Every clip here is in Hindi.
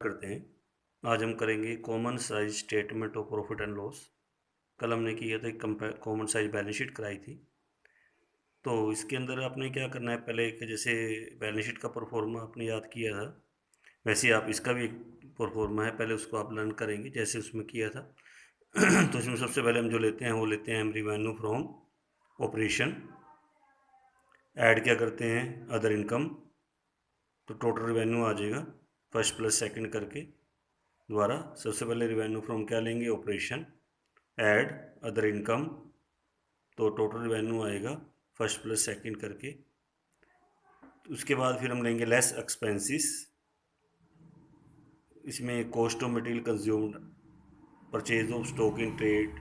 करते हैं। आज हम करेंगे common size statement of profit and loss. कल हमने किया था एक कॉमन साइज बैलेंस शीट कराई थी। तो इसके अंदर आपने क्या करना है, पहले कि जैसे बैलेंस शीट का प्रोफॉर्मा आपने याद किया था, वैसे आप इसका भी एक प्रोफॉर्मा है, पहले उसको आप लर्न करेंगे जैसे उसमें किया था। तो इसमें सबसे पहले हम जो लेते हैं वो लेते हैं हम रिवेन्यू फ्रॉम ऑपरेशन। ऐड क्या करते हैं, अदर इनकम। तो टोटल रिवेन्यू आ जाएगा फर्स्ट प्लस सेकंड करके द्वारा। सबसे पहले रिवेन्यू फ्रॉम क्या लेंगे, ऑपरेशन, ऐड अदर इनकम। तो टोटल रिवेन्यू आएगा फर्स्ट प्लस सेकंड करके। उसके बाद फिर हम लेंगे लेस एक्सपेंसेस। इसमें cost of material consumed, purchase of stock in trade,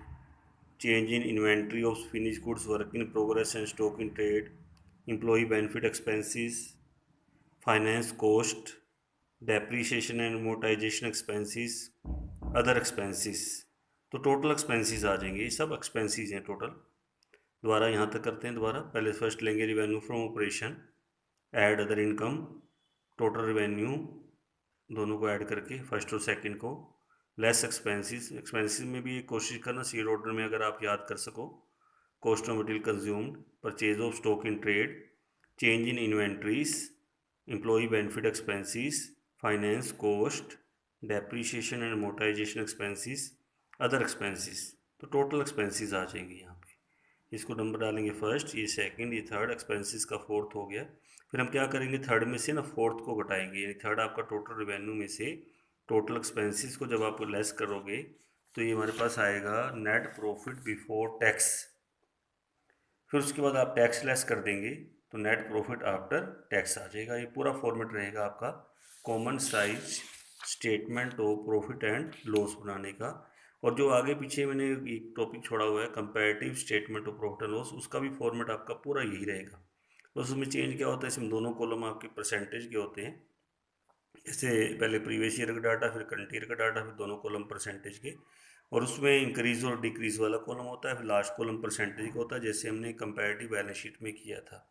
change in inventory of finish goods, work in progress and stock in trade, employ benefit expenses, finance cost, depreciation and amortization expenses, other expenses. तो टोटल एक्सपेंसेस आ जाएंगे, ये सब एक्सपेंसेस हैं टोटल। दोबारा यहाँ तक करते हैं दोबारा। पहले फर्स्ट लेंगे revenue from operation, add other income, total revenue, दोनों को ऐड करके फर्स्ट और सेकंड को, लेस एक्सपेंसेस। एक्सपेंसेस में भी कोशिश करना सीड ऑर्डर में अगर आप याद कर सको। Cost of material consumed, purchase of stock in trade, change in inventories, employ benefit expenses, finance cost, depreciation and amortization expenses, other expenses. तो टोटल एक्सपेंसेस आ जाएंगे यहाँ पे। इसको नंबर डालेंगे फर्स्ट, ये सेकंड, ये थर्ड, एक्सपेंसेस का फोर्थ हो गया। फिर हम क्या करेंगे, थर्ड में से ना फोर्थ को घटाएंगे, यानी थर्ड आपका टोटल रिवेन्यू में से टोटल एक्सपेंसेस को जब आप लेस करोगे तो ये हमारे पास आएगा नेट प्रॉफिट बिफोर टैक्स। फिर उसके बाद आप टैक्स लेस कर देंगे तो नेट प्रॉफिट आफ्टर टैक्स आ जाएगा। ये पूरा फॉर्मेट रहेगा आपका common size statement of profit and loss बनाने का। और जो आगे पीछे मैंने एक टॉपिक छोड़ा हुआ है comparative statement of profit and loss, उसका भी फॉर्मेट आपका पूरा यही रहेगा। बस उसमें चेंज क्या होता है, इसमें दोनों कॉलम आपके परसेंटेज के होते हैं। जैसे पहले प्रीवियस ईयर का डाटा, फिर करंट ईयर का डाटा, फिर दोनों कॉलम परसेंटेज के। और उसमें इंक्रीज और डिक्रीज वाला कॉलम होता है, फिर लास्ट कॉलम परसेंटेज का होता है, जैसे हमने कंपैरेटिव बैलेंस शीट में किया था।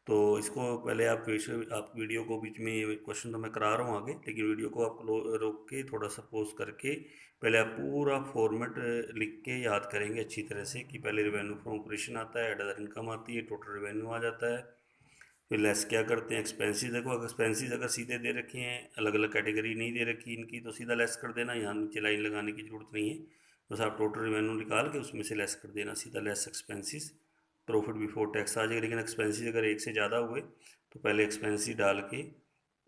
तो इसको पहले आप वीडियो को बीच में, क्वेश्चन तो मैं करा रहा हूँ आगे, लेकिन वीडियो को आप रोक के थोड़ा सा पॉज करके पहले आप पूरा फॉर्मेट लिख के याद करेंगे अच्छी तरह से कि पहले रिवेन्यू फ्रॉम ऑपरेशन आता है, अदर इनकम आती है, टोटल रिवेन्यू आ जाता है, फिर लेस क्या करते हैं, एक्सपेंसेस। देखो एक्सपेंसेस अगर सीधे दे रखे हैं, अलग अलग कैटेगरी नहीं दे रखी इनकी, तो सीधा लेस कर देना, यहाँ नीचे लाइन लगाने की ज़रूरत नहीं है। बस आप टोटल रिवेन्यू निकाल के उसमें से लेस कर देना, सीधा less expenses, profit before tax आ जाएगा। लेकिन एक्सपेंसेस अगर एक से ज़्यादा हुए तो पहले एक्सपेंसेस डाल के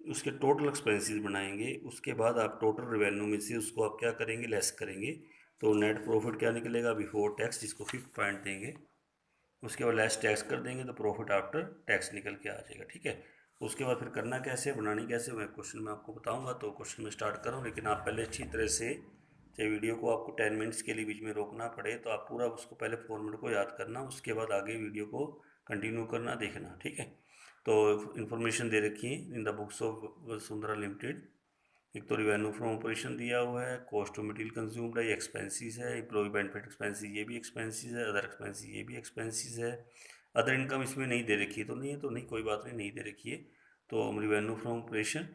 उसके टोटल एक्सपेंसेस बनाएंगे, उसके बाद आप टोटल रिवेन्यू में से उसको आप क्या करेंगे, लेस करेंगे। तो नेट प्रॉफिट क्या निकलेगा, बिफोर टैक्स, जिसको 5th पॉइंट देंगे। उसके बाद लेस टैक्स कर देंगे तो प्रॉफिट आफ्टर टैक्स निकल के आ जाएगा। ठीक है। उसके बाद फिर करना कैसे, बनानी कैसे, मैं क्वेश्चन में आपको बताऊंगा। तो क्वेश्चन में स्टार्ट करूँ, लेकिन आप पहले अच्छी तरह से, चाहे वीडियो को आपको 10 मिनट्स के लिए बीच में रोकना पड़े, तो आप पूरा उसको पहले फॉर्मेट को याद करना, उसके बाद आगे वीडियो को कंटिन्यू करना, देखना। ठीक है। तो इन्फॉर्मेशन दे रखी है in the books of Vasundhara limited. एक तो रिवेन्यू फ्रॉम ऑपरेशन दिया हुआ है, कॉस्ट ऑफ मटेरियल कंज्यूम्ड है, ये एक्सपेंसेस है, एम्प्लॉय बेनिफिट एक्सपेंसेस ये भी एक्सपेंसेस है, अदर एक्सपेंसेस ये भी एक्सपेंसेस है। अदर इनकम इसमें नहीं दे रखी है, तो नहीं है तो नहीं, कोई बात नहीं, नहीं दे रखी है। तो हम रिवेन्यू फ्रॉम ऑपरेशन,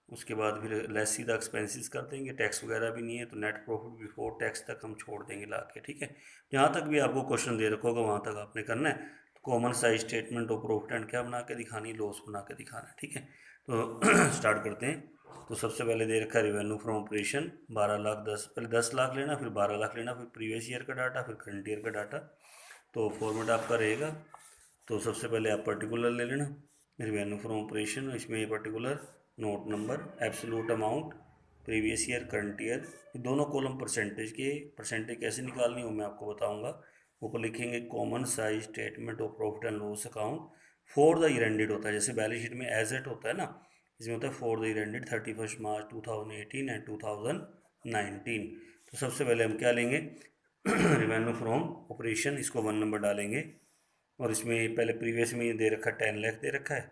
उसके बाद फिर लेस सीधा एक्सपेंसेस कर देंगे, टैक्स वगैरह भी नहीं है, तो नेट प्रॉफिट बिफोर टैक्स तक हम छोड़ देंगे ला के। ठीक है। जहाँ तक भी आपको क्वेश्चन दे रखा होगा वहाँ तक आपने करना है। तो common size statement of profit and क्या बना के दिखानी, लॉस बना के दिखाना है। ठीक है। तो स्टार्ट करते हैं। तो सबसे पहले दे रखा है रिवेन्यू फ्रॉम ऑपरेशन 12 लाख 10, पहले 10 लाख लेना, फिर 12 लाख लेना, फिर प्रीवियस ईयर का डाटा, फिर करंट ईयर का डाटा। तो फॉर्मेट आपका रहेगा। तो सबसे पहले आप पर्टिकुलर ले लेना, रिवेन्यू फ्रॉम ऑपरेशन, इसमें particular, note number, absolute amount, previous year, current year, दोनों कॉलम परसेंटेज के। परसेंटेज कैसे निकालनी हो मैं आपको बताऊंगा। ऊपर लिखेंगे common size statement of profit and loss account for the year ended, होता है जैसे बैलेंस शीट में एज एट होता है ना, इसमें होता है for the year ended 31 March 2018 and 2019। तो सबसे पहले हम क्या लेंगे, रिवेन्यू फ्रॉम ऑपरेशन, इसको 1 नंबर डालेंगे। और इसमें पहले प्रीवियस में ये दे रखा है 10 लाख दे रखा है,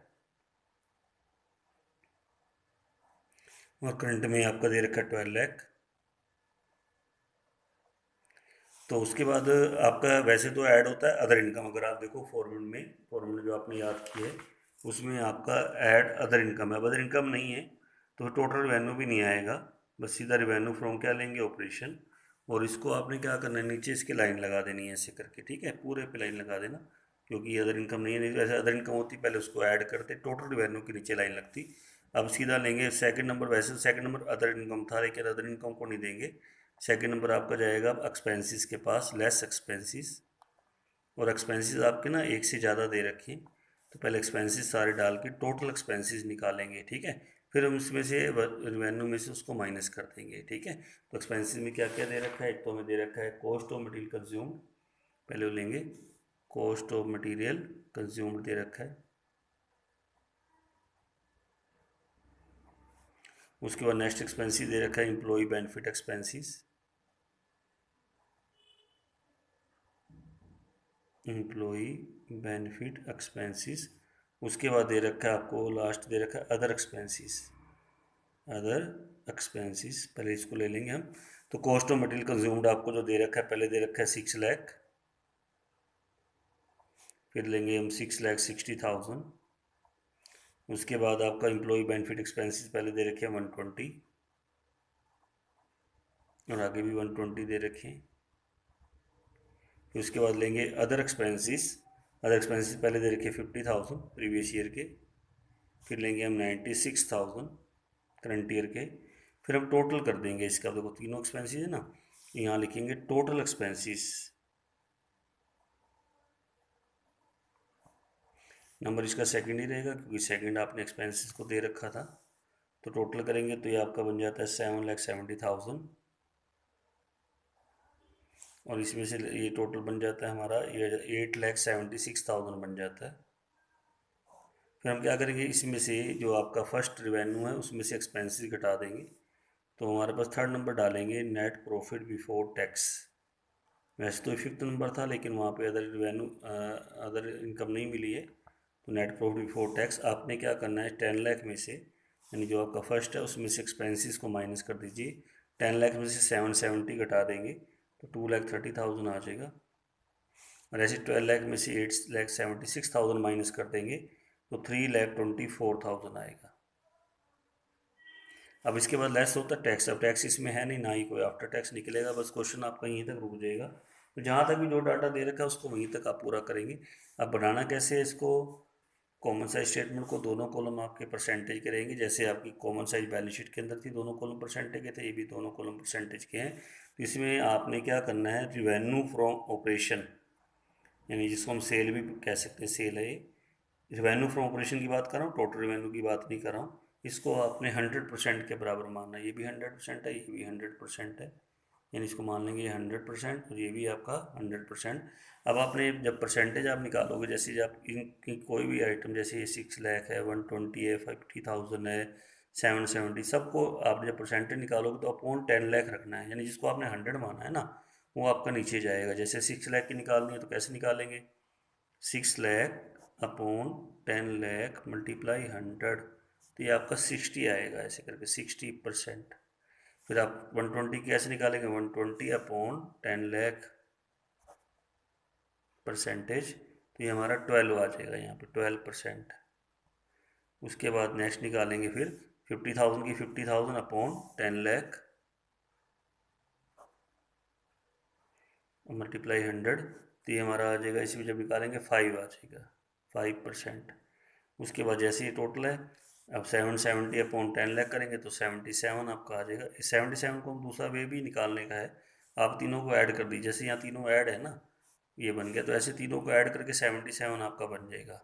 और करंट में आपका दे रखा है 12 लाख। तो उसके बाद आपका वैसे तो ऐड होता है अदर इनकम, अगर आप देखो फॉर्मूले जो आपने याद किए है उसमें आपका ऐड अदर इनकम है। अब अदर इनकम नहीं है तो टोटल रिवेन्यू भी नहीं आएगा, बस सीधा रिवेन्यू फ्रॉम क्या लेंगे, ऑपरेशन। और इसको आपने क्या करना है, नीचे इसकी लाइन लगा देनी है ऐसे करके, ठीक है, पूरे पे लाइन लगा देना, क्योंकि अदर इनकम नहीं है, नहीं वैसे अदर इनकम होती पहले उसको ऐड करते, टोटल रिवेन्यू के नीचे लाइन लगती। अब सीधा लेंगे सेकंड नंबर, वैसे सेकंड नंबर अदर इनकम था लेकिन अदर इनकम को नहीं देंगे। सेकंड नंबर आपका जाएगा एक्सपेंसेस के पास, लेस एक्सपेंसेस। और एक्सपेंसेस आपके ना एक से ज़्यादा दे रखे हैं, तो पहले एक्सपेंसेस सारे डाल के टोटल एक्सपेंसेस निकालेंगे, ठीक है। फिर हम इसमें से रिवेन्यू में से उसको माइनस कर देंगे, ठीक है। तो एक्सपेंसेस में क्या क्या दे रखा है, एक तो हमें दे रखा है कॉस्ट ऑफ मटेरियल कंज्यूम्ड, पहले वो लेंगे, कॉस्ट ऑफ मटेरियल कंज्यूम्ड दे रखा है। उसके बाद नेक्स्ट एक्सपेंसेस दे रखा है employ benefit expenses, employ benefit expenses. उसके बाद दे रखा है आपको, लास्ट दे रखा है अदर एक्सपेंसेस, अदर एक्सपेंसेस, पहले इसको ले लेंगे हम। तो कॉस्ट ऑफ मटेरियल कंज्यूम्ड आपको जो दे रखा है, पहले दे रखा है 6 लाख, फिर लेंगे हम 6,60,000। उसके बाद आपका एम्प्लॉय बेनिफिट एक्सपेंसेस पहले दे रखे हैं 120, और आगे भी 120 दे रखे हैं। फिर उसके बाद लेंगे अदर एक्सपेंसेस, अदर एक्सपेंसेस पहले दे रखे 50,000 प्रीवियस ईयर के, फिर लेंगे हम 96,000 करंट ईयर के। फिर हम टोटल कर देंगे इसका, देखो तीनों एक्सपेंसेस है ना, यहाँ लिखेंगे टोटल एक्सपेंसेस, नंबर इसका सेकंड ही रहेगा क्योंकि सेकंड आपने एक्सपेंसेस को दे रखा था। तो टोटल करेंगे तो ये आपका बन जाता है 7,70,000, और इसमें से ये टोटल बन जाता है हमारा ये 8,76,000 बन जाता है। फिर हम क्या करेंगे, इसमें से जो आपका फर्स्ट रिवेन्यू है उसमें से एक्सपेंसेस घटा देंगे, तो हमारे पास थर्ड नंबर डालेंगे नेट प्रॉफिट बिफोर टैक्स। वैसे तो फिफ्थ नंबर था लेकिन वहाँ पे अदर रिवेन्यू अदर इनकम नहीं मिली है, तो नेट प्रॉफिट बिफोर टैक्स आपने क्या करना है, 10 लाख में से, यानी जो आपका फर्स्ट है उसमें से एक्सपेंसेस को माइनस कर दीजिए। 10 लाख में से 770 घटा देंगे तो 2,30,000 आ जाएगा, और ऐसे 12 लाख में से 8,76,000 माइनस कर देंगे तो 3,24,000 आएगा। अब इसके बाद लेस होता है टैक्स, अब टैक्स इसमें है नहीं, ना ही कोई आफ्टर टैक्स निकलेगा, बस क्वेश्चन आपका यहीं तक रुक जाएगा। तो जहाँ तक भी जो डाटा दे रखा है उसको वहीं तक आप पूरा करेंगे। अब बनाना कैसे है इसको, कॉमन साइज स्टेटमेंट को दोनों कॉलम आपके परसेंटेज के रहेंगे, जैसे आपकी कॉमन साइज बैलेंस शीट के अंदर थी दोनों कॉलम परसेंटेज के थे, ये भी दोनों कॉलम परसेंटेज के हैं। तो इसमें आपने क्या करना है, रिवेन्यू फ्रॉम ऑपरेशन, यानी जिसको हम सेल भी कह सकते हैं, सेल है ये। रिवेन्यू फ्रॉम ऑपरेशन की बात कर रहा हूँ, टोटल रिवेन्यू की बात नहीं कर रहा हूँ। इसको आपने 100% के बराबर मानना है, ये भी 100% है, ये भी 100% है, यानी इसको मान लेंगे ये 100% और ये भी आपका 100%। अब आपने जब परसेंटेज आप निकालोगे, जैसे जब आप इनकी कोई भी आइटम, जैसे ये 6 लाख है, 120 है, 50,000 है, 770, सबको आप जब परसेंटेज निकालोगे तो अपॉन 10 लाख रखना है, यानी जिसको आपने 100 माना है ना वो आपका नीचे जाएगा। जैसे 6 लाख की निकालनी है तो कैसे निकालेंगे, 6 लाख अपॉन 10 लाख मल्टीप्लाई 100, तो ये आपका 60 आएगा, ऐसे करके 60%। फिर आप 120 कैसे निकालेंगे, 120 अपॉन 10 लाख परसेंटेज, तो ये हमारा 12 आ जाएगा यहाँ पे, 12%। उसके बाद नेक्स्ट निकालेंगे फिर 50,000 की 50,000 अपॉन 10 लाख मल्टीप्लाई 100, तो ये हमारा आ जाएगा, इसमें जब निकालेंगे 5 आ जाएगा, 5%। उसके बाद जैसे ये टोटल है, अब 770 अपॉन 10 लाख करेंगे तो 77 आपका आ जाएगा। इस 77 को दूसरा वे भी निकालने का है, आप तीनों को ऐड कर दीजिए, जैसे यहाँ तीनों ऐड है ना, ये बन गया, तो ऐसे तीनों को ऐड करके 77 आपका बन जाएगा,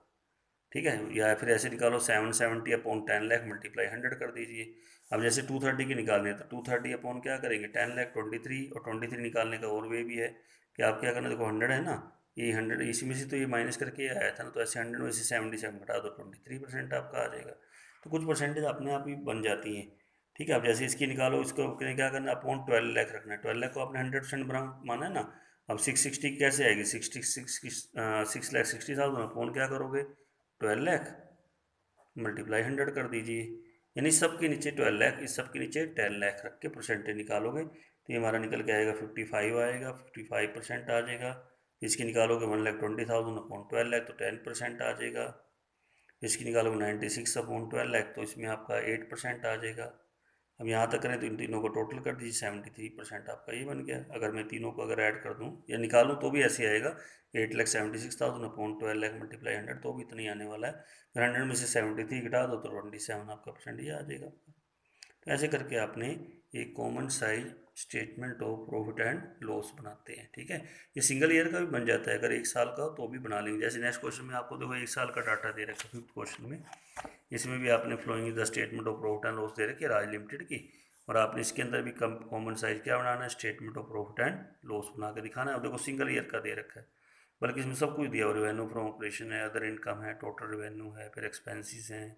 ठीक है। या फिर ऐसे निकालो 770 अपॉन 10 लाख मल्टीप्लाई 100 कर दीजिए। अब जैसे 230 की निकालनी है तो 230 अपॉन क्या करेंगे, 10 लाख 23, और 23 निकालने का और वे भी है कि आप क्या करना, देखो 100 है ना, ये 100 इसी में से तो ये माइनस करके ये आया था ना, तो ऐसे 100 में से 77 घटा दो, 23% आपका आ जाएगा। तो कुछ परसेंटेज अपने आप ही बन जाती हैं, ठीक है। अब जैसे इसकी निकालो, इसको क्या करना, अपॉन 12 लाख रखना है, 12 लाख को आपने 100% बना माना है ना। अब 660 कैसे आएगी, 6,60,000 अपॉन क्या करोगे, 12 लाख मल्टीप्लाई 100 कर दीजिए, यानी सब के नीचे 12 लाख, इस सब के नीचे 10 लाख रख के परसेंटेज निकालोगे तो ये हमारा निकल के आएगा 55 आएगा, 55% आ जाएगा। इसकी निकालोगे 1,20,000 अपॉन 12 लाख तो 10% आ जाएगा। इसकी निकालोगे 96/12 लाख, तो इसमें आपका 8% आ जाएगा। अब यहाँ तक करें तो इन तीनों को टोटल कर दीजिए, 73% आपका ये बन गया। अगर मैं तीनों को अगर ऐड कर दूँ या निकालूँ तो भी ऐसे आएगा, 8,76,000/12 मल्टीप्लाई 100, तो भी इतना ही आने वाला है। फिर 100 में से 73 घटा दो तो 27 आपका परसेंट ये आ जाएगा। तो ऐसे करके आपने एक common size statement of profit and loss बनाते हैं। ठीक है, ये सिंगल ईयर का भी बन जाता है, अगर 1 साल का हो तो भी बना लेंगे। जैसे नेक्स्ट क्वेश्चन में आपको देखो 1 साल का डाटा दे रखा है, 5th क्वेश्चन में, इसमें भी आपने flowing the statement of profit and loss दे रखी है राज लिमिटेड की, और आपने इसके अंदर भी कॉमन साइज क्या बनाना है, statement of profit and loss बना के दिखाना है। अब देखो सिंगल ईयर का दे रखा है, बल्कि इसमें सब कुछ दिया हुआ, रेवेन्यू फ्रॉम ऑपरेशन है, अदर इनकम है, टोटल रेवेन्यू है, फिर एक्सपेंसेस हैं,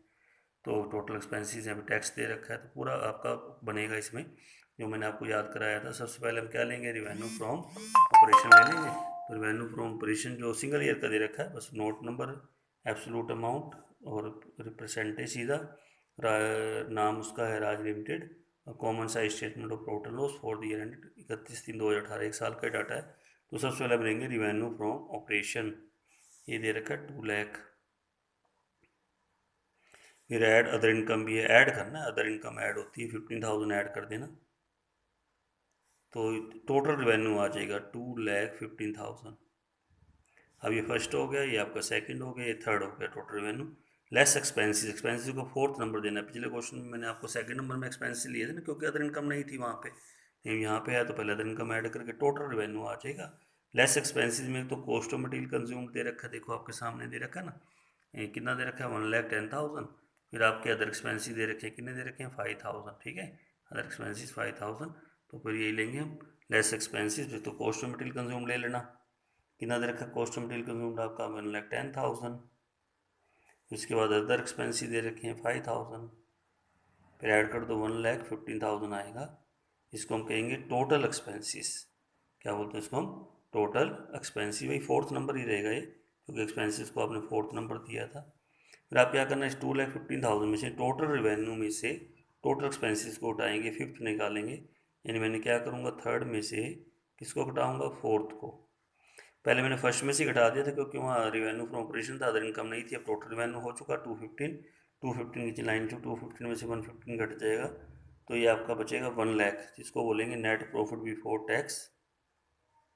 तो टोटल एक्सपेंसेस हैं, टैक्स दे रखा है, तो पूरा आपका बनेगा इसमें जो मैंने आपको याद कराया था। सबसे पहले हम क्या लेंगे, रेवेन्यू फ्रॉम ऑपरेशन ले लेंगे। तो रेवेन्यू फ्रॉम ऑपरेशन जो सिंगल ईयर का दे रखा है, बस नोट नंबर, एब्सोल्यूट अमाउंट और परसेंटेज सीधा, नाम उसका है राज लिमिटेड, और common size statement of profit and loss for the year and 31/3/2018, 1 साल का डाटा है। तो सबसे पहले हम लेंगे रेवेन्यू फ्रॉम ऑपरेशन, ये दे रखा है 2 लाख। फिर ऐड अदर इनकम भी है, ऐड करना है, अदर इनकम ऐड होती है, 15,000 ऐड कर देना, तो टोटल रेवेन्यू आ जाएगा 2,15,000। अब ये फर्स्ट हो गया, ये आपका सेकंड हो गया, ये थर्ड हो गया total revenue. Less expenses, expenses को 4th नंबर देना है। पिछले क्वेश्चन में मैंने आपको सेकंड नंबर में एक्सपेंसेस लिए थे ना, क्योंकि अदर इनकम नहीं थी वहाँ पे, यहाँ पे है तो पहले अदर इनकम ऐड करके टोटल रेवेन्यू आ जाएगा। लेस एक्सपेंसेस में तो कॉस्ट ऑफ मटेरियल कंज्यूम दे रखा है, देखो आपके सामने दे रखा है ना, कितना दे रखा है, 1,10,000। फिर आपके अदर एक्सपेंसेस दे रखे हैं, कितने दे रखे हैं, 5,000। ठीक है, अदर एक्सपेंसेस 5,000, तो फिर यही लेंगे हम लेस एक्सपेंसेस। फिर तो कॉस्ट ऑफ मटेरियल कंज्यूम ले लेना, कितना दे रखा है कॉस्ट ऑफ मटेरियल कंज्यूम्ड आपका, 1,10,000। उसके बाद अदर एक्सपेंसेस दे रखे हैं 5,000, फिर ऐड कर दो 1,15,000 आएगा। इसको हम कहेंगे टोटल एक्सपेंसेस, क्या बोलते हैं इसको हम, टोटल एक्सपेंसिस। भाई 4th नंबर ही रहेगा ये, क्योंकि एक्सपेंसेस को आपने 4th नंबर दिया था। फिर आप क्या करना है, इस 2,15,000 में से टोटल रेवेन्यू में से टोटल एक्सपेंसेस को उठाएंगे, 5th निकालेंगे, यानी मैंने क्या करूँगा, 3rd में से किसको घटाऊँगा, 4th को। पहले मैंने फर्स्ट में से घटा दिया था क्योंकि वहाँ रेवेन्यू फ्रॉम ऑपरेशन था, अदर इनकम नहीं थी। अब टोटल रेवेन्यू हो चुका 215 की लाइन जो 215 में से 115 घट जाएगा, तो ये आपका बचेगा 1 लाख, जिसको बोलेंगे net profit before tax,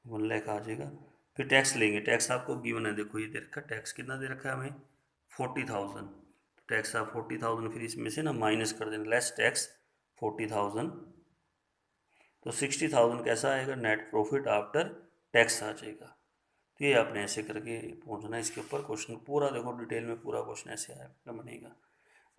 1 lakh आ जाएगा। फिर टैक्स लेंगे, टैक्स आपको गिवन है, देखो ये दे रखा है, टैक्स कितना दे रखा है हमें, 40,000। टैक्स आप 40,000 फिर इसमें से ना माइनस कर देना, लेस टैक्स 40,000, तो 60,000 कैसा आएगा, नेट प्रॉफिट आफ्टर टैक्स आ जाएगा। तो ये आपने ऐसे करके पहुंचना है इसके ऊपर। क्वेश्चन पूरा देखो डिटेल में, पूरा क्वेश्चन ऐसे आएगा बनेगा।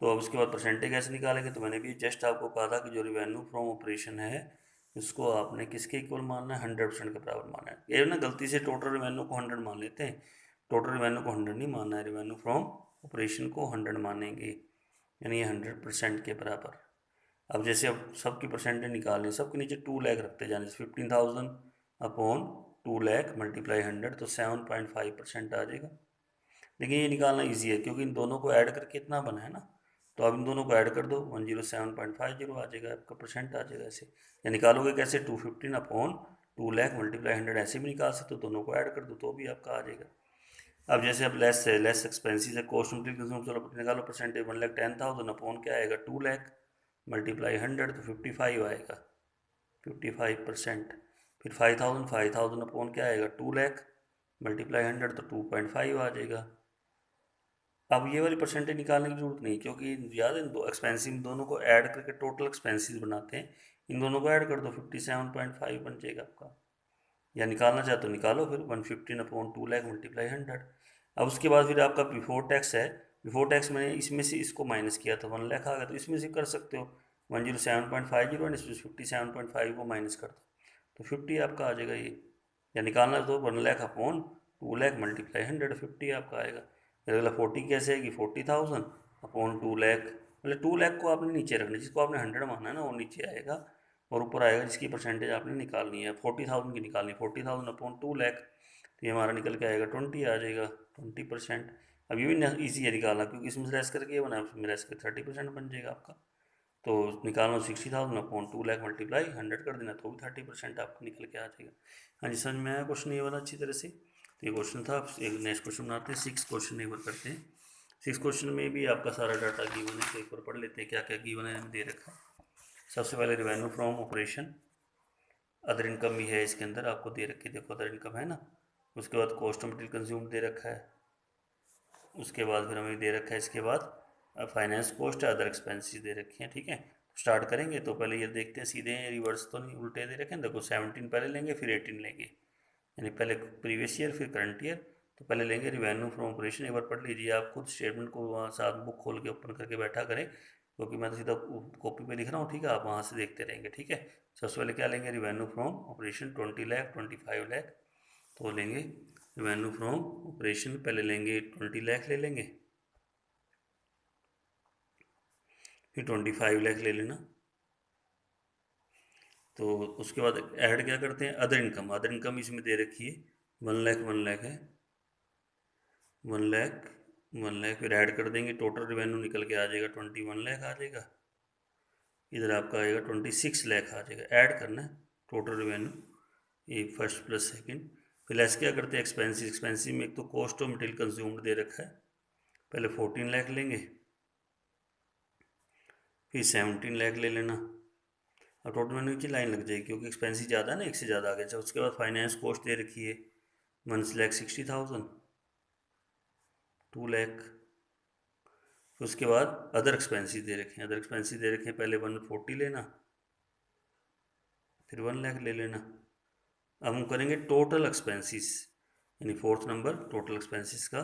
तो अब उसके बाद परसेंटेज कैसे निकालेंगे, तो मैंने भी जस्ट आपको कहा था कि जो रेवेन्यू फ्रॉम ऑपरेशन है इसको आपने किसके इक्वल मानना है, 100% के बराबर मानना है। ये ना गलती से टोटल रेवेन्यू को 100 मान लेते हैं, टोटल रेवेन्यू को 100 नहीं मानना है, रेवेन्यू फ्रॉम ऑपरेशन को 100 मानेंगे, यानी ये 100% के बराबर। अब जैसे अब सबकी परसेंटेज निकालनी, सबके नीचे 2 लाख रखते जाने, 15,000 अपॉन 2 लाख मल्टीप्लाई 100, तो 7.5% आ जाएगा। लेकिन ये निकालना इजी है क्योंकि इन दोनों को ऐड करके इतना बना है ना, तो अब इन दोनों को ऐड कर दो, 107.50 आ जाएगा आपका, परसेंट आ जाएगा ऐसे। या निकालोगे कैसे, 215 अपॉन 2 लाख मल्टीप्लाई 100, ऐसे भी निकाल सकते हो, दोनों को ऐड कर दो तो भी आपका आ जाएगा। अब जैसे अब लेस है, लेस एक्सपेंसिस है, कॉस्ट मटेरियल कंज्यूम, चलो निकालो परसेंटेज, 1,10,000 अपॉन क्या आएगा, 2 लाख मल्टीप्लाई 100, तो 55 आएगा, 55%। फिर 5,000 अपॉन क्या आएगा, 2 लाख मल्टीप्लाई 100, तो 2.5 आ जाएगा। अब ये वाली परसेंटेज निकालने की जरूरत नहीं, क्योंकि याद है दो एक्सपेंसिव दोनों को ऐड करके टोटल एक्सपेंसिस बनाते हैं, इन दोनों को ऐड कर दो, 57.5 बन जाएगा आपका। या निकालना चाहे तो निकालो, फिर 115 अपॉन 2 लाख मल्टीप्लाई 100। अब उसके बाद फिर आपका बिफोर टैक्स है, बिफोर टैक्स मैंने इसमें से इसको माइनस किया था, 1 लाख आ गया, तो इसमें से कर सकते हो 107.50 एंड इसमें 57.5 को माइनस कर दो, तो 50 आपका आ जाएगा ये। या निकालना तो 1 लाख अपॉन 2 लाख मल्टीप्लाई 100, 50 आपका आएगा। फिर अगला 40 कैसे आएगी, 40,000 अपॉन 2 लाख, मतलब 2 लाख को आपने नीचे रखना, जिसको आपने 100 माना है ना वो नीचे आएगा, और ऊपर आएगा जिसकी परसेंटेज आपने निकालनी है, 40,000 की निकालनी है, 40,000 अपॉन 2 लाख, तो ये हमारा निकल के आएगा 20 आ जाएगा, 20%। अब ये भी ईजी है निकालना, क्योंकि इसमें से लेस करके ये बना, इसमें लेस करके 30% बन जाएगा आपका। तो निकालना 60,000 अपॉन 2 लाख मल्टीप्लाई 100 कर देना, तो भी 30% आपको निकल के आ जाएगा। हाँ जी, समझ में आया क्वेश्चन ये वाला अच्छी तरह से। तो ये क्वेश्चन था, एक नेक्स्ट क्वेश्चन बनाते हैं, 6 क्वेश्चन एक बार करते हैं। सिक्स क्वेश्चन में भी आपका सारा डाटा गिवन है, तो एक बार पढ़ लेते हैं क्या क्या गिवन है, दे रखा है। सबसे पहले revenue from operation, other income भी है इसके अंदर, आपको दे रखी है, देखो अदर इनकम है ना। उसके बाद कॉस्ट ऑफ मटेरियल कंज्यूम दे रखा है। उसके बाद फिर हमें दे रखा है इसके बाद फाइनेंस कॉस्ट, अदर एक्सपेंसेस दे रखे हैं, ठीक है। स्टार्ट करेंगे तो पहले ये देखते हैं, सीधे रिवर्स तो नहीं, उल्टे दे रखे हैं। देखो 17 पहले लेंगे फिर 18 लेंगे, यानी पहले प्रीवियस ईयर फिर करंट ईयर। तो पहले लेंगे रिवेन्यू फ्रॉम ऑपरेशन, एक बार पढ़ लीजिए आप खुद स्टेटमेंट को, वहाँ साथ बुक खोल के ओपन करके बैठा करें, क्योंकि मैं तो सीधा कॉपी पे लिख रहा हूँ, ठीक है, आप वहाँ से देखते रहेंगे, ठीक है। सबसे पहले क्या लेंगे, revenue from operation 20 lakh 25 lakh, तो लेंगे रिवेन्यू फ्रॉम ऑपरेशन, पहले लेंगे 20 लाख ले लेंगे, फिर 25 लाख ले लेना। तो उसके बाद ऐड क्या करते हैं, अदर इनकम, अदर इनकम इसमें दे रखी है 1 लाख है, 1 लाख फिर ऐड कर देंगे, टोटल रिवेन्यू निकल के आ जाएगा 21 लाख आ जाएगा। इधर आपका आएगा 26 लाख आ जाएगा, ऐड करना है टोटल रिवेन्यू, ये फर्स्ट प्लस सेकंड। फिर लेस क्या करते हैं, एक्सपेंसिस, एक्सपेंसिस में एक तो कॉस्ट ऑफ मटेरियल कंज्यूम्ड दे रखा है, पहले 14 लाख लेंगे, फिर 17 लाख ले लेना। अब टोटल में की लाइन लग जाएगी, क्योंकि एक्सपेंसिस ज़्यादा है ना, एक से ज़्यादा आ गया। उसके बाद फाइनेंस कॉस्ट दे रखी है 1,60,000, 2 लाख। फिर उसके बाद अदर एक्सपेंसिस दे रखे हैं, अदर एक्सपेंसिस दे रखे हैं, पहले 140 लेना, फिर 1 लाख ले लेना। अब हम करेंगे टोटल एक्सपेंसिस, यानी फोर्थ नंबर टोटल एक्सपेंसिस का,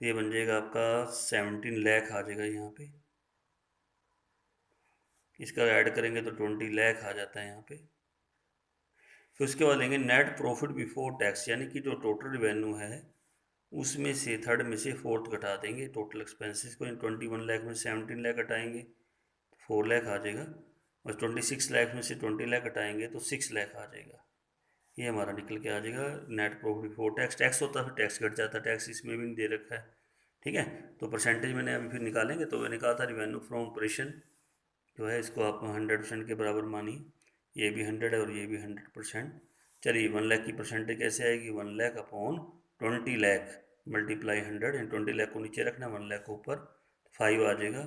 तो ये बन जाएगा आपका 17 लाख आ जाएगा यहाँ पे। इसका ऐड करेंगे तो 20 लाख आ जाता है यहाँ पे। फिर उसके बाद लेंगे नेट प्रॉफिट बिफोर टैक्स, यानी कि जो टोटल रिवेन्यू है उसमें से थर्ड में से फोर्थ घटा देंगे टोटल एक्सपेंसेस को। 21 लाख में 17 लाख घटाएंगे तो 4 लाख आ जाएगा, और 26 लाख में से 20 लाख घटाएंगे तो 6 लाख आ जाएगा। ये हमारा निकल के आ जाएगा net profit before tax. Tax होता है फिर टैक्स घट जाता है, टैक्स इसमें भी नहीं दे रखा है, ठीक है। तो परसेंटेज मैंने अभी फिर निकालेंगे, तो मैंने कहा था रिवेन्यू फ्रॉम ऑपरेशन जो है इसको आप 100% के बराबर मानिए, ये भी 100 है और ये भी 100%। चलिए 1 लाख की परसेंटेज कैसे आएगी, 1 lakh upon 20 lakh multiply 100, and 20 lakh को नीचे रखना, 1 लाख को ऊपर, 5 आ जाएगा।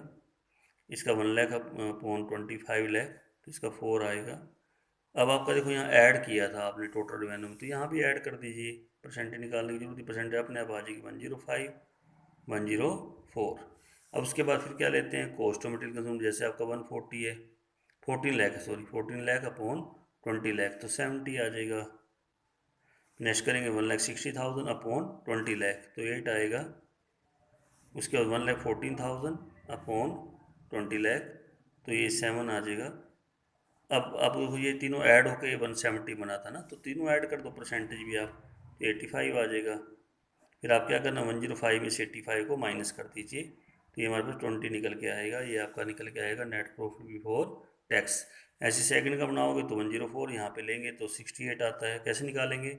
इसका 1 लाख अपॉन 25 लाख, तो इसका 4 आएगा। अब आपका देखो यहाँ ऐड किया था आपने टोटल रिवेन्यू में, तो यहाँ भी ऐड कर दीजिए, परसेंटेज निकालने की जरूरत है, परसेंटेज अपने आप आ जाएगी 105, 104। अब उसके बाद फिर क्या लेते हैं, कॉस्ट ऑफ मटेरियल कंज्यूम, जैसे आपका 140 है, 14 लाख है, सॉरी 14 लाख अपॉन 20 लाख, तो 70 आ जाएगा। नेक्स्ट करेंगे 1,60,000 अपॉन 20 लाख, तो 8 आएगा। उसके बाद 1,14,000 अपॉन 20 लाख, तो ये 7 आ जाएगा। अब ये तीनों ऐड होकर ये 170 बना था ना, तो तीनों ऐड कर दो परसेंटेज भी आप, तो 85 आ जाएगा। फिर आप क्या करना, 105 में से 85 को माइनस कर दीजिए, तो ये हमारे पास 20 निकल के आएगा, ये आपका निकल के आएगा नेट प्रॉफिट बिफोर टैक्स। ऐसे सेकंड का बनाओगे तो 104 यहाँ पे लेंगे तो 68 आता है। कैसे निकालेंगे,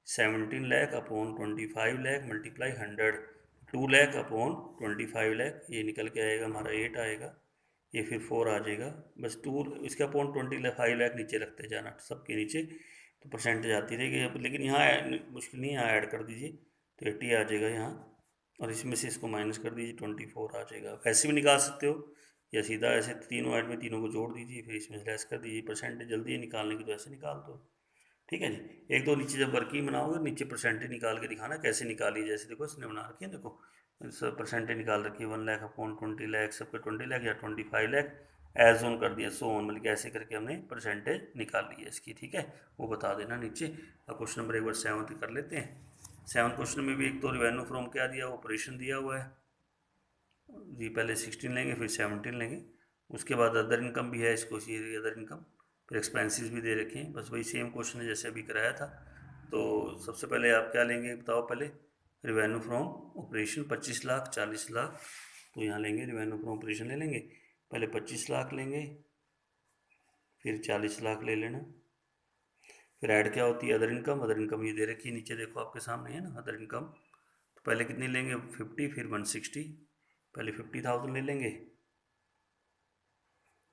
17 lakh upon 25 lakh multiply 100, 2 lakh upon 25 lakh, ये निकल के आएगा हमारा 8 आएगा, ये फिर 4 आ जाएगा। बस 2 इसके अपॉन 25 लाख नीचे रखते जाना सबके नीचे, तो परसेंटेज आती रहेगी। अब लेकिन यहाँ मुश्किल नहीं है, यहाँ ऐड कर दीजिए तो 80 आ जाएगा यहाँ, और इसमें से इसको माइनस कर दीजिए 24 आ जाएगा। ऐसे भी निकाल सकते हो, या सीधा ऐसे तीनों ऐड में तीनों को जोड़ दीजिए, फिर इसमें से लेस कर दीजिए, परसेंटेज जल्दी है निकालने की, तो ऐसे निकाल दो, ठीक है जी। एक दो नीचे जब वर्किंग बनाओगे नीचे परसेंटेज निकाल के दिखाना कैसे निकाली, जैसे देखो इसने बना रखी है, देखो सब परसेंटेज निकाल रखी है, 1 लाख अपॉन 20 लाख, सबके 20 लाख या 25 लाख, एज ऑन कर दिया, सो ऑन, मतलब ऐसे करके हमने परसेंटेज निकाल ली है इसकी, ठीक है, वो बता देना नीचे। अब क्वेश्चन नंबर एक बार 7 कर लेते हैं। 7 क्वेश्चन में भी एक तो रिवेन्यू फ्रॉम क्या दिया, ऑपरेशन दिया हुआ है जी, पहले 16 लेंगे फिर 17 लेंगे। उसके बाद अदर इनकम भी है, इसको ये अदर इनकम, फिर एक्सपेंसेस भी दे रखे हैं, बस वही सेम क्वेश्चन है जैसे अभी कराया था। तो सबसे पहले आप क्या लेंगे बताओ, पहले revenue from operation 25 lakh 40 lakh, तो यहाँ लेंगे रिवेन्यू फ्रॉम ऑपरेशन ले लेंगे, पहले 25 लाख लेंगे, फिर 40 लाख ले लेना। फिर ऐड क्या होती है, अदर इनकम, अदर इनकम ये दे रखी है नीचे, देखो आपके सामने है ना अदर इनकम। तो पहले कितनी लेंगे 50, फिर 160, पहले 50,000 ले लेंगे,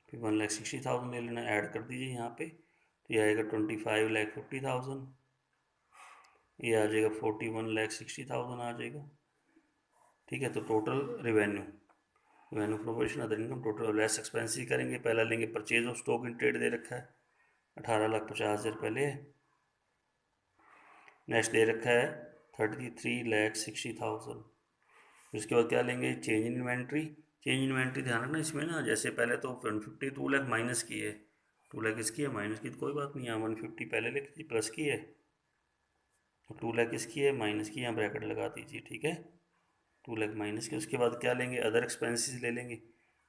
फिर 1,60,000 ले लेना, ऐड कर दीजिए यहाँ पे, तो ये आएगा 25,50,000, ये आ जाएगा 41,60,000 आ जाएगा, ठीक है, तो total revenue, revenue from operation other income total less expensive करेंगे। पहला लेंगे purchase of stock in trade दे रखा है 18,50,000 पहले। नेक्स्ट दे रखा है 33,60,000। उसके बाद क्या लेंगे, change in inventory. Change inventory ध्यान रखना इसमें ना, जैसे पहले तो 150 2 लाख माइनस की है, 2 लाख इसकी है माइनस की, तो कोई बात नहीं, यहाँ 150 पहले लिख दी प्लस की है, तो 2 लाख इसकी है माइनस की, यहाँ ब्रैकेट लगा दीजिए। ठीक है, 2 लाख माइनस के। उसके बाद क्या लेंगे, अदर एक्सपेंसेस ले लेंगे।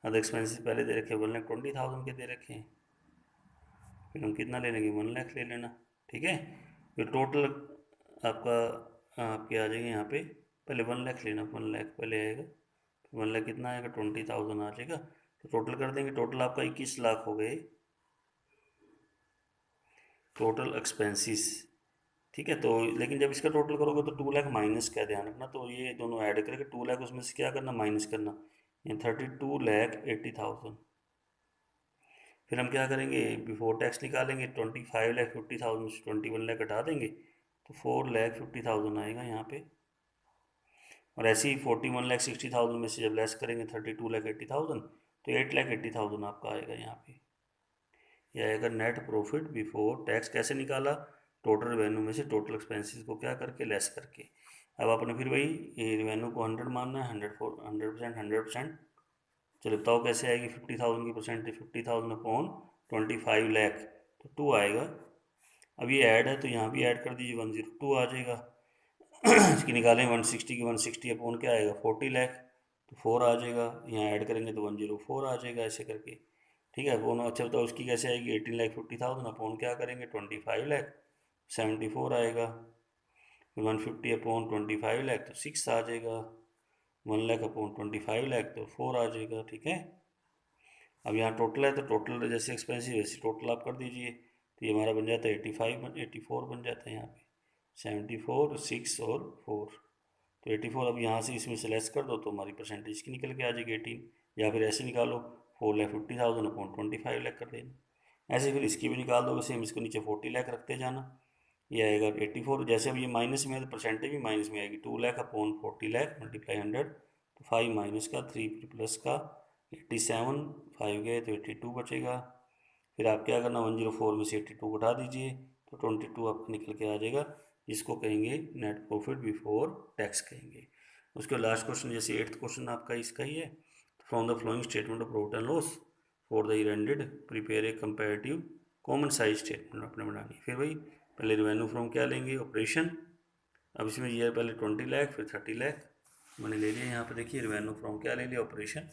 अदर एक्सपेंसेस पहले दे रखे 1,20,000 के दे रखे हैं, फिर हम कितना ले लेंगे 1 लाख ले लेना। ठीक है, फिर टोटल आपका आपके आ जाएंगे यहाँ पे, पहले 1 लाख लेना, 1 लाख पहले आएगा, 1 लाख कितना आएगा 20,000 आ जाएगा। तो टोटल कर देंगे, टोटल आपका 21 लाख हो गए टोटल एक्सपेंसेस। ठीक है, तो लेकिन जब इसका टोटल करोगे तो 2 लाख माइनस का ध्यान रखना, तो ये दोनों ऐड करके 2 लाख उसमें से क्या करना माइनस करना, ये 32,80,000। फिर हम क्या करेंगे, बिफोर टैक्स निकालेंगे, 25,50,000 से 21 लाख हटा देंगे, तो 4,50,000 आएगा यहाँ पे। और ऐसे ही 41,60,000 में से जब लेस करेंगे 32,80,000, तो 8,80,000 आपका आएगा यहाँ पे। यह आएगा नेट प्रॉफिट बिफोर टैक्स। कैसे निकाला, टोटल रेवेन्यू में से टोटल एक्सपेंसेस को क्या करके लेस करके। अब आपने फिर वही ये रेवेन्यू को 100 मानना है, 100%, 100%। चलो बताओ कैसे आएगी, 50,000 की परसेंटेज, 50,000 अपॉन 25 लाख, तो 2 आएगा। अब ये ऐड है तो यहाँ भी ऐड कर दीजिए, 102 आ जाएगा। इसकी निकालें 160 की, 160 अपॉन क्या आएगा 40 लाख, तो 4 आ जाएगा। यहाँ ऐड करेंगे तो 104 आ जाएगा, ऐसे करके। ठीक है, वो अच्छा बताओ उसकी कैसे आएगी, 18,50,000 अपॉन क्या करेंगे 25 लाख, 74 आएगा। फिर 150 अपॉन 25 लाख तो 6 आ जाएगा, 1 लाख अपॉन 25 लाख तो 4 आ जाएगा। ठीक है, अब यहाँ टोटल है तो टोटल जैसे एक्सपेंसिव वैसे टोटल आप कर दीजिए, तो ये हमारा बन जाता है 84 बन जाता है यहाँ पे, 74, 6 और 4, तो 84। अब यहाँ से इसमें से लेस कर दो तो हमारी परसेंटेज की निकल के आ जाएगी 18, या फिर ऐसे निकालो 4,50,000 अपॉन 25 लाख कर देना। ऐसे फिर इसकी भी निकाल दो, सेम इसको नीचे 40 लाख रखते जाना, ये आएगा 84। जैसे अब ये माइनस में है तो परसेंटेज भी माइनस में आएगी, 2 लाख अपॉन 40 लाख मल्टीप्लाई 100, तो 5 माइनस का 3 प्लस का 87, 5 गए तो 82 बचेगा। फिर आप क्या करना, 104 में से 82 घटा दीजिए, तो 22 आपका निकल के आ जाएगा, जिसको कहेंगे नेट प्रॉफिट बिफोर टैक्स कहेंगे। उसके लास्ट क्वेश्चन, जैसे 8th क्वेश्चन आपका इसका ही है, from the following statement of profit and loss for the year ended prepare a comparative common size statement आपने बनानी। फिर भाई पहले रेवेन्यू फ्रॉम क्या लेंगे, ऑपरेशन। अब इसमें ये पहले 20 लाख फिर 30 लाख मैंने ले लिया। यहाँ पे देखिए रेवेन्यू फ्रॉम क्या ले लिया, ऑपरेशन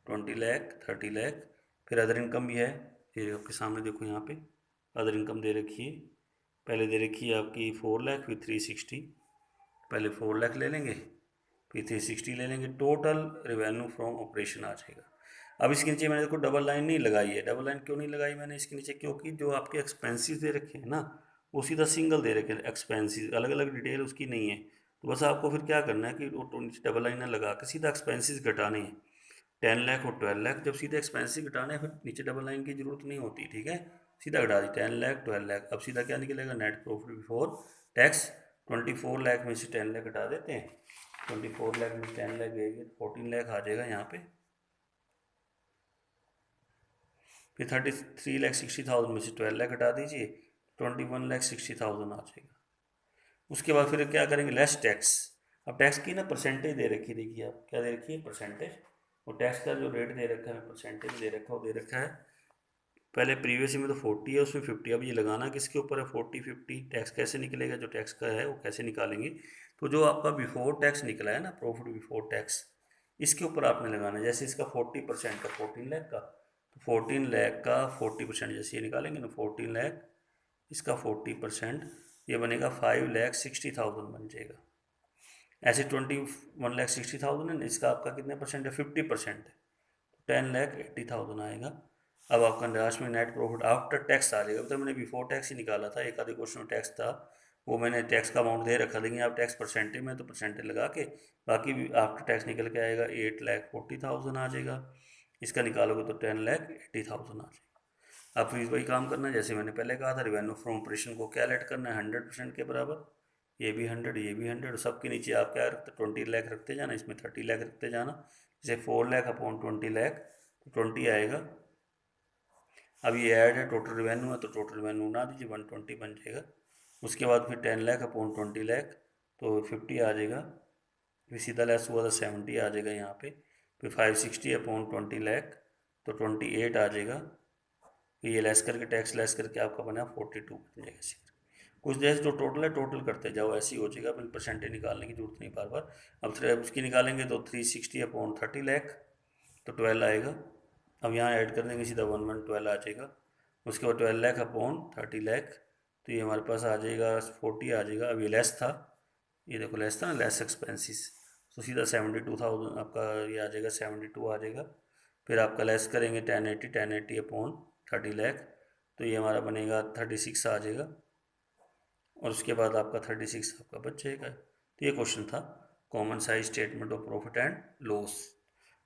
20 लाख 30 लाख। फिर अदर इनकम भी है, ये आपके सामने देखो यहाँ पे अदर इनकम दे रखी है, पहले दे रखी है आपकी 4 लाख फिर 360, पहले 4 लाख ले लेंगे फिर 360 ले लेंगे, टोटल रेवेन्यू फ्रॉम ऑपरेशन आ जाएगा। अब इसके नीचे मैंने देखो डबल लाइन नहीं लगाई है, डबल लाइन क्यों नहीं लगाई मैंने इसके नीचे, क्योंकि जो आपके एक्सपेंसेस दे रखे हैं ना वो सीधा सिंगल दे रखे हैं, एक्सपेंसेस अलग अलग डिटेल उसकी नहीं है। तो बस आपको फिर क्या करना है कि वो नीचे डबल लाइन लगा के सीधा एक्सपेंसेस घटाने हैं, 10 लाख और 12 लाख। जब सीधे एक्सपेंसिव घटाने फिर नीचे डबल लाइन की जरूरत नहीं होती। ठीक है, सीधा घटा दी 10 लाख 12 लाख। अब सीधा क्या निकलेगा, net profit before tax 24 lakh में से 10 लाख घटा देते हैं, 24 लाख में 10 लाख गएंगे 14 लाख आ जाएगा यहाँ पे। फिर 33,60,000 में से 12 लाख घटा दीजिए, 21,60,000 आ जाएगा। उसके बाद फिर क्या करेंगे, लेस टैक्स। अब टैक्स की ना परसेंटेज दे रखी, देखिए आप क्या दे रखी है परसेंटेज, और टैक्स का जो रेट दे रखा है परसेंटेज दे रखा है वो दे रखा है, पहले प्रीवियस में तो 40 है उसमें 50। अब ये लगाना किसके ऊपर है 40 50, टैक्स कैसे निकलेगा, जो टैक्स का है वो कैसे निकालेंगे, तो जो आपका बिफोर टैक्स निकला है ना प्रॉफिट बिफोर टैक्स, इसके ऊपर आपने लगाना है। जैसे इसका 40% का 14 लाख का, तो 14 लाख का 40% जैसे ये निकालेंगे ना 14 लाख, इसका 40% ये बनेगा 5,60,000 बन जाएगा। ऐसे 21,60,000 है ना, इसका आपका कितने परसेंट है 50% है, 10,80,000 आएगा। अब आपका लास्ट में नेट प्रॉफिट आफ्टर टैक्स आ जाएगा। तो मैंने बिफोर टैक्स ही निकाला था, एक आधे क्वेश्चन में टैक्स था, वो मैंने टैक्स का अमाउंट दे रखा, लेकिन आप टैक्स परसेंटेज में तो परसेंटेज लगा के बाकी भी आफ्टर टैक्स निकल के आएगा 8,40,000 आ जाएगा। इसका निकालोगे तो 10,80,000 आ जाएगा। अब फिर वही काम करना है जैसे मैंने पहले कहा था, रेवेन्यू फ्रॉम ऑपरेशन को क्या लेट करना है 100% के बराबर, ये भी 100, ये भी 100, सबके नीचे आप क्या रखते 20 लाख रखते जाना, इसमें 30 लाख रखते जाना। जैसे 4 लाख अपॉन 20 लाख तो 20 आएगा। अब ये ऐड है, टोटल रेवेन्यू है तो टोटल रेवेन्यू ना दीजिए 120 बन जाएगा। उसके बाद फिर 10 लाख अपॉन 20 लाख तो 50 आ जाएगा। फिर सीधा लेस हुआ तो 70 आ जाएगा यहाँ पे। फिर 560 अपॉन 20 लाख तो 28 आ जाएगा। फिर ये लेस करके टैक्स लेस करके आपका बना 42 बन जाएगा। ऐसे कुछ जैसे जो टोटल है टोटल करते जाओ, ऐसे ही हो जाएगा, फिर परसेंटेज निकालने की जरूरत नहीं बार बार। अब उसकी निकालेंगे तो 360 अपॉन 30 लाख तो 12 आएगा। अब यहाँ ऐड कर देंगे सीधा 1112 आ जाएगा। उसके बाद 12 लाख अपॉन 30 लाख तो ये हमारे पास आ जाएगा 40 आ जाएगा। अब ये लेस था, ये देखो लेस था ना, लेस एक्सपेंसिस, तो सीधा 72,000 आपका ये आ जाएगा, 72 आ जाएगा। फिर आपका लेस करेंगे 1080 अपॉन 30 लाख तो ये हमारा बनेगा 36 आ जाएगा। और उसके बाद आपका 36 आपका बच जाएगा। तो ये क्वेश्चन था common size statement of profit and loss.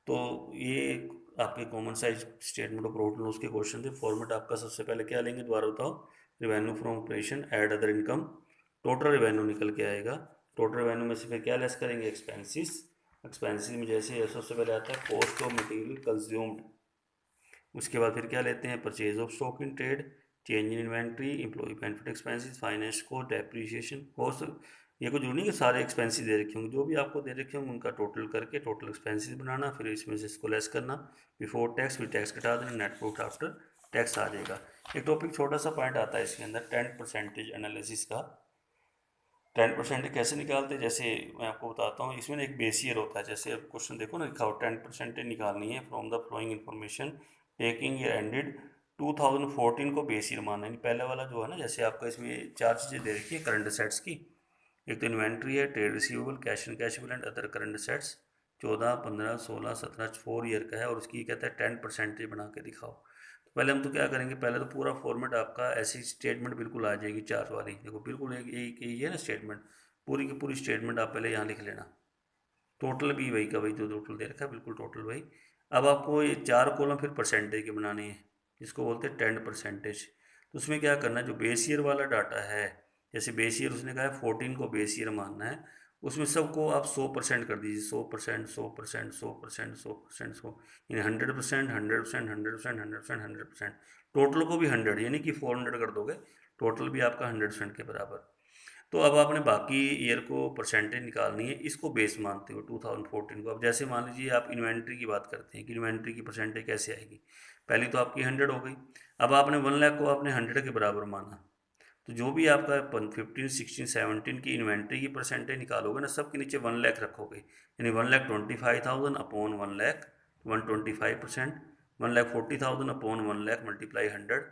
तो ये आपके common size statement of profit and loss के क्वेश्चन थे। फॉर्मेट आपका सबसे पहले क्या लेंगे दोबारा बताओ, revenue from operation add other income, total revenue निकल के आएगा। टोटल रिवेन्यू में से फिर क्या लेस करेंगे, एक्सपेंसिस। एक्सपेंसिस में जैसे सबसे पहले आता है कॉस्ट ऑफ मटेरियल कंज्यूम्ड। उसके बाद फिर क्या लेते हैं, purchase of stock in trade, change in inventory, employ benefit expenses, finance cost, depreciation cost. ये कुछ नहीं कि सारे एक्सपेंसेस दे रखे होंगे, जो भी आपको दे रखे होंगे उनका टोटल करके टोटल एक्सपेंसेस बनाना, फिर इसमें से इसको लेस करना बिफोर टैक्स, फिर टैक्स कटा देना, नेट प्रॉफिट आफ्टर टैक्स आ जाएगा। एक टॉपिक छोटा सा पॉइंट आता है इसके अंदर 10% एनालिसिस का। 10% कैसे निकालते हैं, जैसे मैं आपको बताता हूँ। इसमें एक बेस ईयर होता है, जैसे अब क्वेश्चन देखो ना, लिखा हो 10% निकालनी है from the flowing information taking year ended 2014 को बेस ईयर मानना है। पहले वाला जो है ना, जैसे आपका इसमें चार चीज़ें दे रखी है करंट असेट्स की। एक तो इन्वेंट्री है, trade receivable, cash and cash equivalent, other current assets. 14, 15, 16, 17, 4 year का है और उसकी कहता है 10% बना के दिखाओ। पहले हम तो क्या करेंगे, पहले तो पूरा फॉर्मेट आपका ऐसी स्टेटमेंट बिल्कुल आ जाएगी चार वाली, देखो बिल्कुल एक यही है ना स्टेटमेंट, पूरी की पूरी स्टेटमेंट आप पहले यहाँ लिख लेना। टोटल भी वही का वही जो टोटल दे रखा है, बिल्कुल टोटल वही। अब आपको ये चार कॉलम फिर परसेंटेज के बनाने हैं, जिसको बोलते हैं 10%। तो उसमें क्या करना है, जो बेस ईयर वाला डाटा है, जैसे बेस ईयर उसने कहा है 14 को बेस ईयर मानना है, उसमें सबको आप 100% कर दीजिए, 100%, 100%, 100%, 100%, 100, यानी 100%, 100%, 100%, 100%, 100%। टोटल को भी 100 यानी कि 400 कर दोगे, टोटल भी आपका 100% के बराबर। तो अब आपने बाकी ईयर को परसेंटेज निकालनी है, इसको बेस मानते हो 2014 को। अब जैसे मान लीजिए आप इन्वेंट्री की बात करते हैं कि इन्वेंट्री की परसेंटेज कैसे आएगी, पहली तो आपकी 100 हो गई। अब आपने 1 लाख को आपने 100 के बराबर माना, तो जो भी आपका 15, 16, 17 की इन्वेंट्री की परसेंटेज निकालोगे ना, सबके नीचे 1 लाख रखोगे, यानी 1,25,000 upon 1 lakh 125%, 1,40,000 upon 1 lakh multiply 100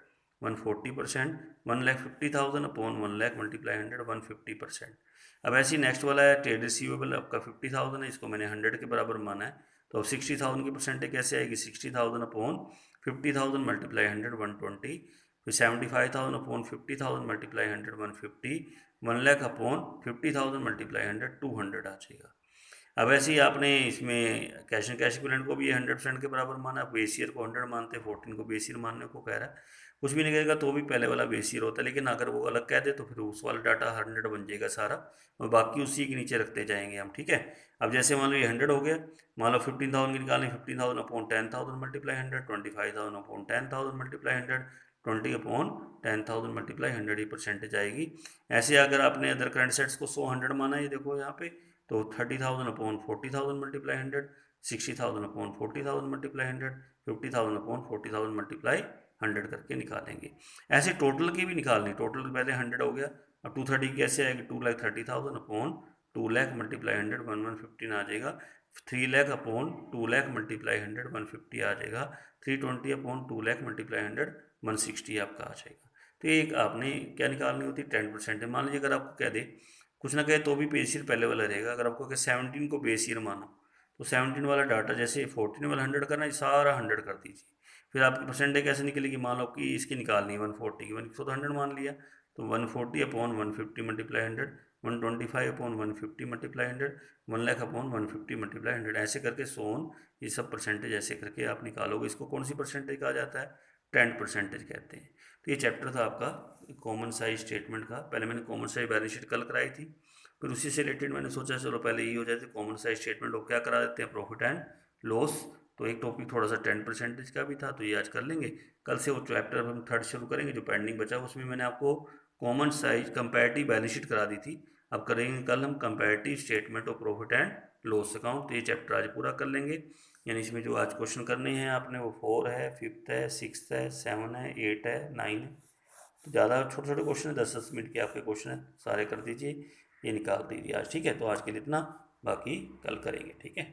140%, 1,50,000 upon 1 lakh multiply 100 150%। अब ऐसे ही नेक्स्ट वाला है ट्रेड रिसीवेबल, आपका 50,000 है, इसको मैंने 100 के बराबर माना है। तो अब 60,000 की परसेंटेज कैसे आएगी, 60,000 अपॉन 50,000 मल्टीप्लाई 100 120, फिर 75,000 upon 50,000 multiply 100 150, 1 lakh upon 50,000 multiply 100 200 आ जाएगा। अब ऐसे ही आपने इसमें कैश एंड कैश इक्विवेलेंट को भी 100% के बराबर माना, बेस ईयर को 100 मानते हैं, 14 को बेस ईयर मानने को कह रहा है। कुछ भी नहीं कहेगा तो भी पहले वाला बेस ईयर होता है, लेकिन अगर वो अलग कह दे तो फिर उस वाला डाटा 100 बन जाएगा सारा, और बाकी उसी के नीचे रखते जाएंगे हम, ठीक है। अब जैसे मान लो ये 100 हो गया, मान लो 15,000 की निकालें, 15,000 upon 10,000 multiply 100, 25,000 upon 10,000 multiply 100, 20 upon 10,000 multiply 100, ये परसेंटेज आएगी। ऐसे अगर आपने अदर करंट सेट्स को 100 माना है, ये देखो यहाँ पे, तो 30,000 upon 40,000 multiply 100, 60,000 upon 40,000 multiply 100, 50,000 upon 40,000 multiply 100 करके निकालेंगे। ऐसे टोटल की भी निकालनी, टोटल पहले 100 हो गया, अब 230 कैसे आएगी, 2,30,000 अपॉन 2 लाख मल्टीप्लाई 100 1,115 आ जाएगा। 3 लाख अपॉन 2 लाख मल्टीप्लाई 100 150 आ जाएगा। 320 अपॉन 2 लाख मल्टीप्लाई 100 160 आपका आ जाएगा। तो एक आपने क्या निकालनी होती है, 10%। मान लीजिए अगर आपको कह दे, कुछ ना कहे तो भी बेस ईयर पहले वाला रहेगा। अगर आपको कहे 17 को बेस ईयर मानो, तो 17 वाला डाटा जैसे 14 वाला 100 करना, ये सारा 100 कर दीजिए। फिर आपकी परसेंटेज कैसे निकलेगी, मान लो कि इसकी निकालनी है 140 की, 1 तो 100 मान लिया, तो 140 upon 150 multiply 100, 125 upon 150 multiply 100, 1 lakh upon 150 multiply 100, ऐसे करके सोन ये सब परसेंटेज ऐसे करके आप निकालोगे। इसको कौन सी परसेंटेज कहा जाता है, 10% कहते हैं। तो ये चैप्टर था आपका कॉमन साइज स्टेटमेंट का। पहले मैंने कॉमन साइज बैलेंस शीट कल कराई थी, फिर उसी से रिलेटेड मैंने सोचा चलो पहले ये हो जाए, तो कॉमन साइज स्टेटमेंट लोग क्या करा देते हैं, प्रॉफिट एंड लॉस। तो एक टॉपिक थोड़ा सा 10% का भी था, तो ये आज कर लेंगे। कल से वो चैप्टर हम थर्ड शुरू करेंगे, जो पेंडिंग बचा उसमें मैंने आपको common size comparative balance sheet करा दी थी। अब करेंगे कल हम comparative statement of profit and loss account. तो ये चैप्टर आज पूरा कर लेंगे। यानी इसमें जो आज क्वेश्चन करने हैं आपने, वो 4 है, 5th है, 6th है, 7 है, 8 है, 9 है। तो ज़्यादा छोटे छोटे क्वेश्चन है, 10-10 मिनट के आपके क्वेश्चन है, सारे कर दीजिए, ये निकाल दीजिए आज। ठीक है, तो आज के लिए इतना, बाकी कल करेंगे। ठीक है।